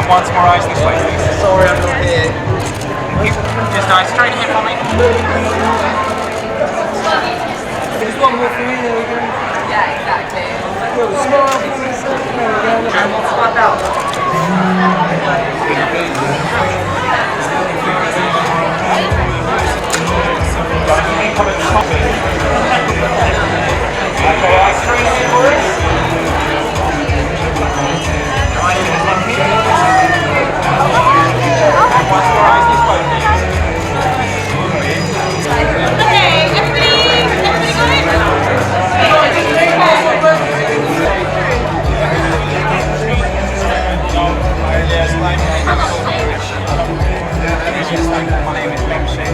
Once more eyes this way, please. Sorry, I'm not here. Just nice, straight ahead for me. There's one more for me, there we go. Yeah, exactly. Smile, please. There we go. And we'll swap out. Okay, eyes straight ahead for us. Once more eyes this way, please. Okay, everybody got it? My name is Bisha.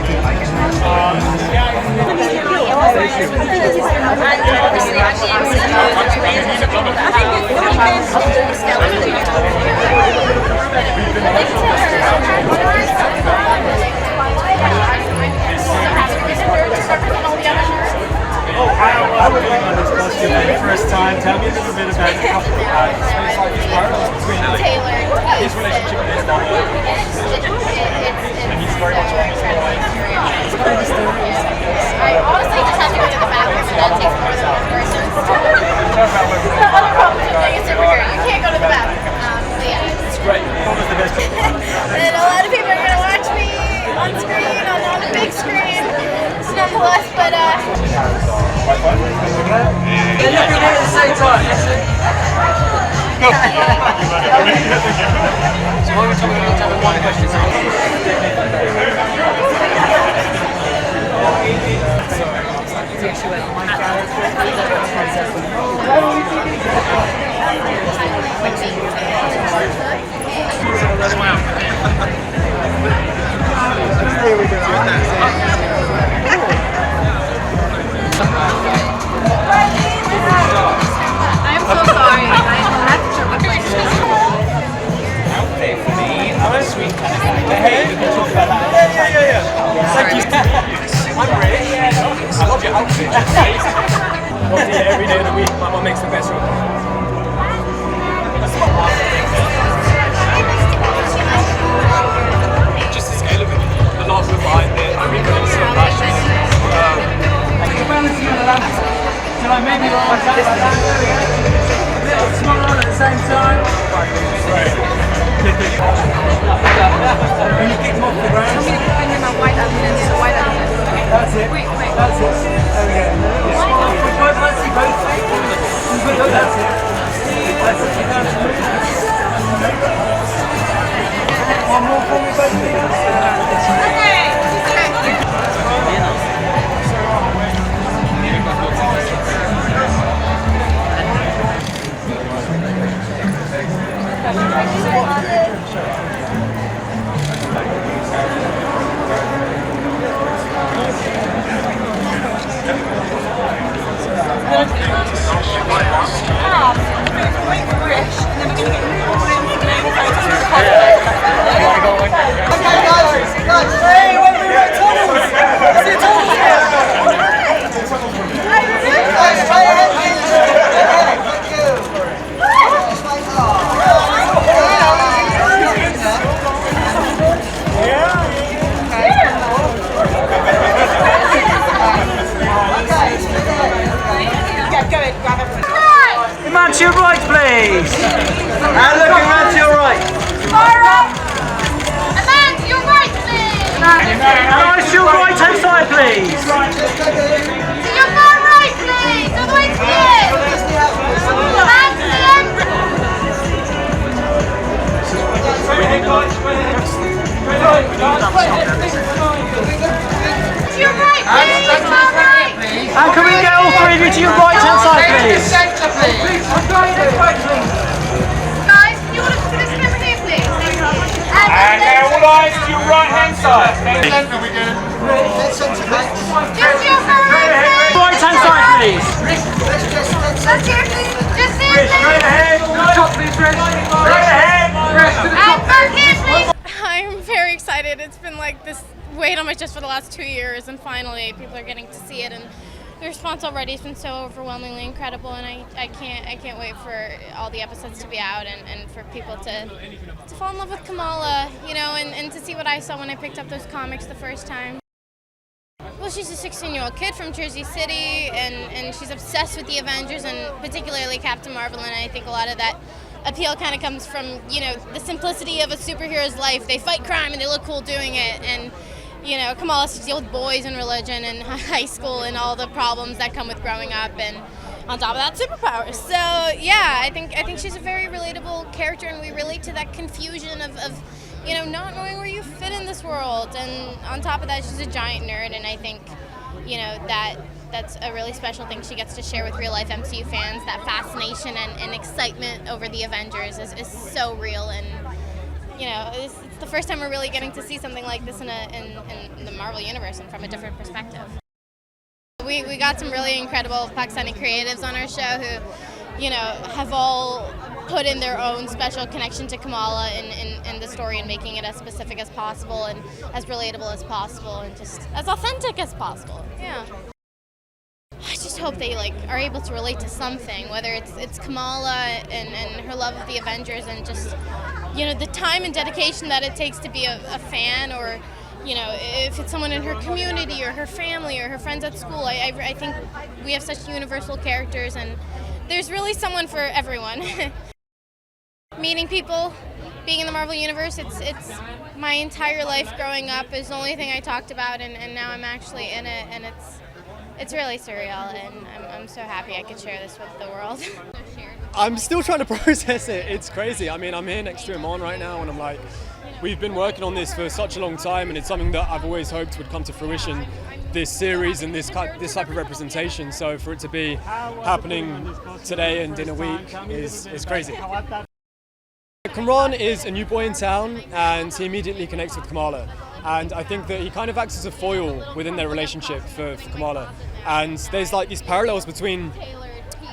I would like on this costume for the first time. Tell me a little bit about the couple between his relationship with his daughter. And he's very much on his way. I honestly just have to go to the bathroom and that takes more than one person. The other problem with being a superhero, you can't go to the bathroom. But yeah. It's great. What was the best? And a lot of people are going to watch me on screen, on a big screen, nonetheless, but They're looking at it at the same time. So while we're talking about each other, one question. Here we go. I'm so sorry. I have to Outfit for me, I'm a sweet kind of guy. Hey, we can talk about that. Yeah. Thank you. I'm Rish. I love your outfit. Obviously, every day of the week, my mum makes the best one. Just the scale of it, the love behind it. I mean, it's so passionate. So like maybe like that, a bit of smile at the same time. When you kick them off the ground. That's it. That's it. There we go. Smile for both. Let's see both. That's it. That's it. One more for me, both. Iman, to your right, please. And look, Iman, to your right. Iman, to your right, please. Guys, to your right hand side, please. To your far right, please. All the way to the end. Iman, to the end. To your right, please. Far right. And can we get all three of you to your right hand side, please? Guys, can you all look for this camera here, please? And now all eyes to your right hand side. Just to your far right, please. Right hand side, please. Just here, please. Just here, please. Straight ahead. Straight ahead. And back here, please. I'm very excited. It's been like this weight on my chest for the last 2 years, and finally people are getting to see it, and the response already has been so overwhelmingly incredible, and I can't wait for all the episodes to be out and for people to fall in love with Kamala, you know, and to see what I saw when I picked up those comics the first time. Well, she's a 16-year-old kid from Jersey City, and she's obsessed with the Avengers, and particularly Captain Marvel, and I think a lot of that appeal kind of comes from, you know, the simplicity of a superhero's life. They fight crime and they look cool doing it, and, you know, Kamala has to deal with boys and religion and high school and all the problems that come with growing up, and on top of that, superpowers. So, yeah, I think she's a very relatable character, and we relate to that confusion of you know, not knowing where you fit in this world. And on top of that, she's a giant nerd, and I think, you know, that's a really special thing she gets to share with real-life MCU fans. That fascination and excitement over the Avengers is so real, and, you know, it's the first time we're really getting to see something like this in the Marvel Universe and from a different perspective. We got some really incredible Pakistani creatives on our show who, you know, have all put in their own special connection to Kamala in the story and making it as specific as possible and as relatable as possible and just as authentic as possible. Yeah. I just hope they are able to relate to something, whether it's Kamala and her love of the Avengers and just, you know, the time and dedication that it takes to be a fan, or, you know, if it's someone in her community or her family or her friends at school. I think we have such universal characters, and there's really someone for everyone. Meeting people, being in the Marvel Universe, it's my entire life growing up is the only thing I talked about, and now I'm actually in it, and it's really surreal, and I'm so happy I could share this with the world. I'm still trying to process it. It's crazy. I mean, I'm here next to Iman right now, and I'm like, we've been working on this for such a long time, and it's something that I've always hoped would come to fruition, this series and this type of representation. So for it to be happening today and in a week is crazy. Kamran is a new boy in town, and he immediately connects with Kamala. And I think that he kind of acts as a foil within their relationship for Kamala. And there's like these parallels between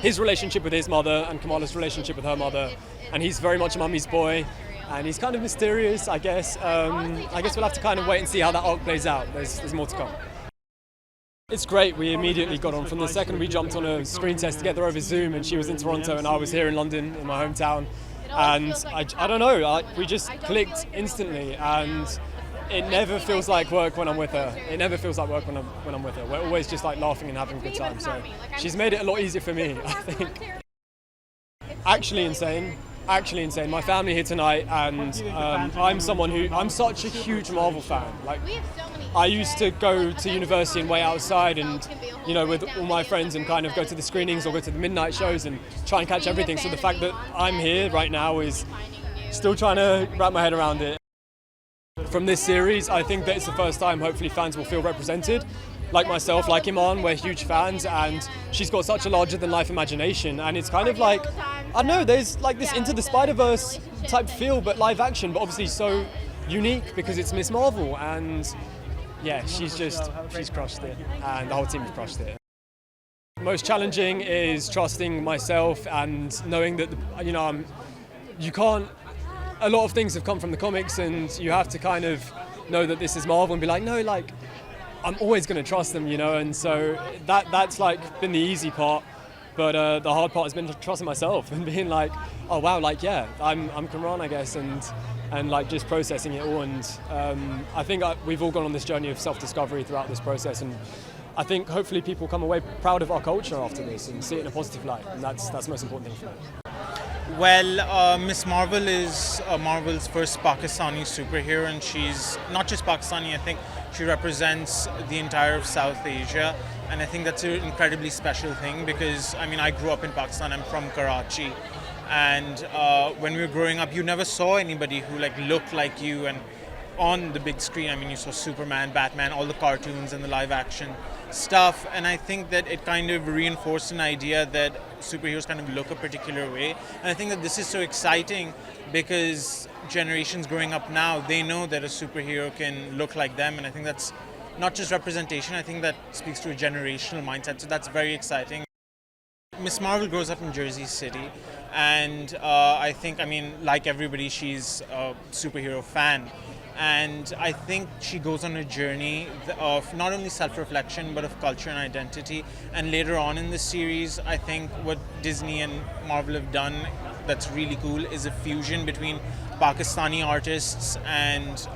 his relationship with his mother and Kamala's relationship with her mother. And he's very much a mummy's boy, and he's kind of mysterious, I guess. I guess we'll have to kind of wait and see how that arc plays out. There's more to come. It's great. We immediately got on from the second we jumped on a screen test together over Zoom, and she was in Toronto and I was here in London in my hometown. And I don't know, we just clicked instantly, and it never feels like work when I'm with her. It never feels like work when I'm with her. We're always just like laughing and having a good time. So she's made it a lot easier for me, I think. Actually insane. My family here tonight, and I'm such a huge Marvel fan. Like, I used to go to university and wait outside, and, you know, with all my friends, and kind of go to the screenings or go to the midnight shows and try and catch everything. So the fact that I'm here right now is still trying to wrap my head around it. From this series, I think that it's the first time hopefully fans will feel represented. Like myself, like Iman, we're huge fans, and she's got such a larger-than-life imagination, and it's kind of like, I don't know, there's like this Into the Spider-Verse type feel, but live action, but obviously so unique because it's Miss Marvel, and yeah, she's crushed it, and the whole team has crushed it. Most challenging is trusting myself and knowing that, you know, a lot of things have come from the comics, and you have to kind of know that this is Marvel and be like, no, like, I'm always going to trust them, you know, and so that's like been the easy part, but the hard part has been trusting myself and being like, oh wow, like, yeah, I'm Kamran, I guess, and like just processing it all, and I think we've all gone on this journey of self-discovery throughout this process, and I think hopefully people come away proud of our culture after this and see it in a positive light, and that's the most important thing for me. Well, Miss Marvel is Marvel's first Pakistani superhero, and she's not just Pakistani, I think she represents the entire of South Asia, and I think that's an incredibly special thing because, I mean, I grew up in Pakistan, I'm from Karachi, and when we were growing up, you never saw anybody who like looked like you, and on the big screen, I mean, you saw Superman, Batman, all the cartoons and the live action stuff, and I think that it kind of reinforced an idea that superheroes kind of look a particular way, and I think that this is so exciting because generations growing up now, they know that a superhero can look like them, and I think that's not just representation, I think that speaks to a generational mindset, so that's very exciting. Miss Marvel grows up in Jersey City, and I think, I mean, like everybody, she's a superhero fan. And I think she goes on a journey of not only self-reflection but of culture and identity. And later on in the series, I think what Disney and Marvel have done that's really cool is a fusion between Pakistani artists and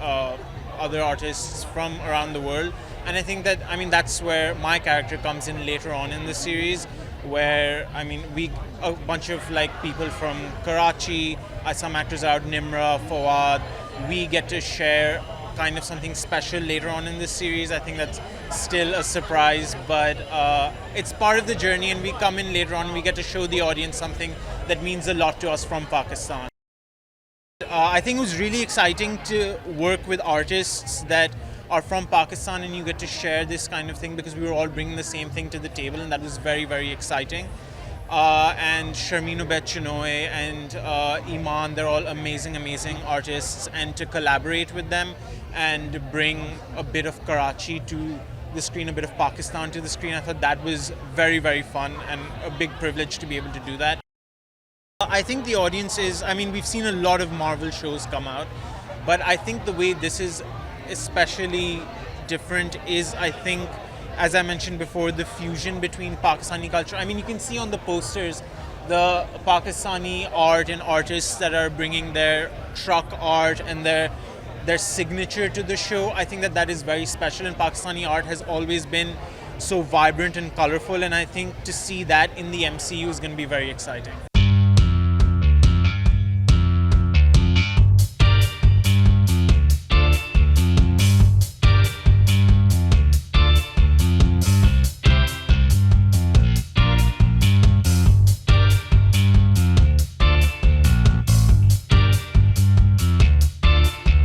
other artists from around the world. And I think that, that's where my character comes in later on in the series, where, a bunch of people from Karachi, some actors out, Nimra, Fawad, we get to share kind of something special later on in this series. I think that's still a surprise, but it's part of the journey, and we come in later on, we get to show the audience something that means a lot to us from Pakistan. I think it was really exciting to work with artists that are from Pakistan, and you get to share this kind of thing because we were all bringing the same thing to the table, and that was very, very exciting. And Sharmeen Obed-Chinoy and Iman, they're all amazing, amazing artists, and to collaborate with them and bring a bit of Karachi to the screen, a bit of Pakistan to the screen, I thought that was very, very fun and a big privilege to be able to do that. I think the audience is, we've seen a lot of Marvel shows come out, but I think the way this is especially different is, I think, as I mentioned before, the fusion between Pakistani culture. You can see on the posters the Pakistani art and artists that are bringing their truck art and their signature to the show. I think that is very special, and Pakistani art has always been so vibrant and colorful, and I think to see that in the MCU is going to be very exciting.